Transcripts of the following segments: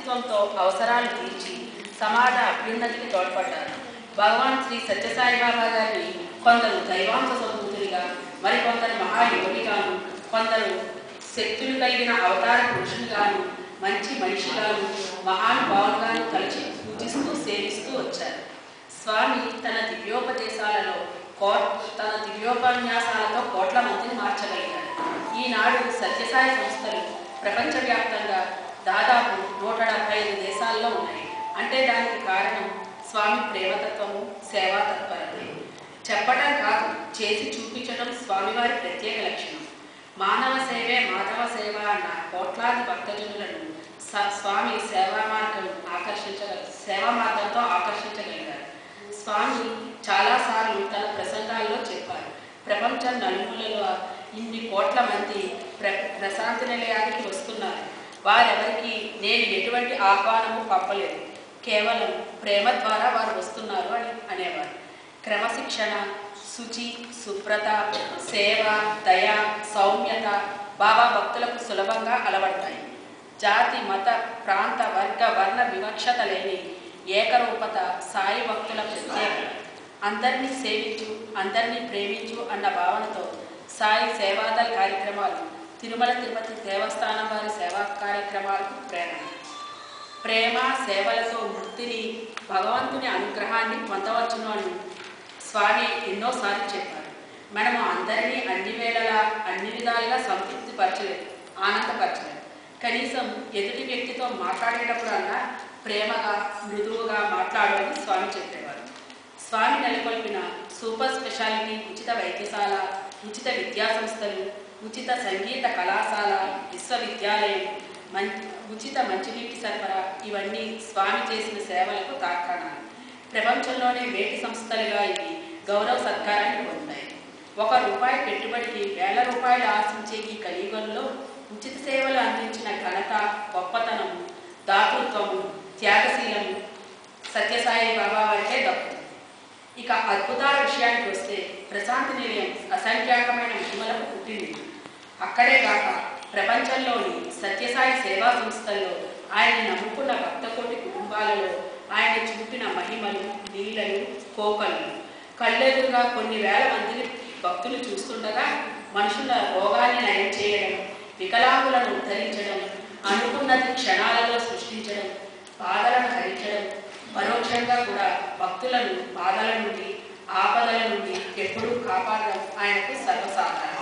సమచిత్వంతో అవసరాలు తీర్చి సమాజ అభ్యున్నతికి తోడ్పడ్డారు. భగవాన్ శ్రీ సత్యసాయిబాబా గారిని కొందరు దైవాంశ సంభూతులుగా, మరికొందరు మహాయోగిగాను, కొందరు శక్తులు కలిగిన అవతార పురుషులుగాను, మంచి మనిషిగాను, మహానుభావులుగాను కలిసి పూజిస్తూ సేవిస్తూ వచ్చారు. స్వామి తన దివ్యోపన్యాసాలతో కోట్ల మందిని మార్చగలిగారు. ఈనాడు సత్యసాయి సంస్థలు ప్రపంచవ్యాప్తంగా దాదాపు 175 దేశాల్లో ఉన్నాయి. అంటే దానికి కారణం స్వామి ప్రేమతత్వము, సేవాతత్పరతే. చెప్పడం కాదు, చేసి చూపించడం స్వామివారి ప్రత్యేక లక్షణం. మానవ సేవే మాధవ సేవ అన్న కోట్లాది భక్తజనులను స్వామి సేవా మార్గంతో ఆకర్షించగలిగారు. స్వామి చాలాసార్లు తన ప్రసంగాల్లో చెప్పారు, ప్రపంచం నలుమూలలో ఇన్ని కోట్ల మంది ప్రశాంతి నిలయానికి వస్తున్నారు. వారెవరికి నేను ఎటువంటి ఆహ్వానము పంపలేదు, కేవలం ప్రేమ ద్వారా వారు వస్తున్నారు అని అనేవారు. క్రమశిక్షణ, శుచి, శుభ్రత, సేవ, దయ, సౌమ్యత బాబా భక్తులకు సులభంగా అలవడతాయి. జాతి, మత, ప్రాంత, వర్గ, వర్ణ వివక్షత లేని ఏకరూపత సాయి భక్తుల ప్రత్యేకత. అందరినీ సేవించు, అందరినీ ప్రేమించు అన్న భావనతో సాయి సేవాదల్ కార్యక్రమాలు, తిరుమల తిరుపతి దేవస్థానం వారి సేవా కార్యక్రమాలకు ప్రేరణ. ప్రేమ, సేవలతో ముక్తిని, భగవంతుని అనుగ్రహాన్ని పొందవచ్చును అని స్వామి ఎన్నోసార్లు చెప్పారు. మనము అందరినీ అన్ని వేళలా అన్ని విధాలుగా సంతృప్తి పరచలేదు, ఆనందపరచలేదు. కనీసం ఎదుటి వ్యక్తితో మాట్లాడేటప్పుడల్లా ప్రేమగా, మృదువుగా మాట్లాడాలని స్వామి చెప్పేవారు. స్వామి నెలకొల్పిన సూపర్ స్పెషాలిటీ ఉచిత వైద్యశాల, ఉచిత విద్యా సంస్థలు, ఉచిత సంగీత కళాశాల, విశ్వవిద్యాలయం, ఉచిత మంచినీటి సరఫరా ఇవన్నీ స్వామి చేసిన సేవలకు తార్కాణాలు. ప్రపంచంలోనే వేటి సంస్థలుగా ఇవి గౌరవ సత్కారాన్ని పొందాయి. ₹1 పెట్టుబడికి వేల రూపాయలు ఆశించే ఈ కలియుగంలో ఉచిత సేవలు అందించిన ఘనత, గొప్పతనము, దాతృత్వము, త్యాగశీలము సత్యసాయి బాబా వారికే దక్కుతుంది. ఇక అద్భుతాల విషయానికి వస్తే ప్రశాంతి నిలయం అసంఖ్యాకమైన మహిమలకు పుట్టింది. అక్కడే కాక ప్రపంచంలోని సత్యసాయి సేవా సంస్థల్లో ఆయన నమ్ముకున్న భక్తకోటి కుటుంబాలలో ఆయన చూపిన మహిమలు, లీలలు, కోకలు కళ్ళెదురుగా కొన్ని వేల మంది భక్తులు చూస్తుండగా మనుషుల రోగాన్ని నయం చేయడం, వికలాంగులను ఉద్ధరించడం, అనుకున్నది క్షణాలలో సృష్టించడం, బాధలను హరించడం, పరోక్షంగా కూడా భక్తులను బాధల నుండి, ఆపదల నుండి ఎప్పుడూ కాపాడడం ఆయనకు సర్వసాధారణం.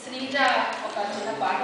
శ్రీజ ఒక చిన్న పాట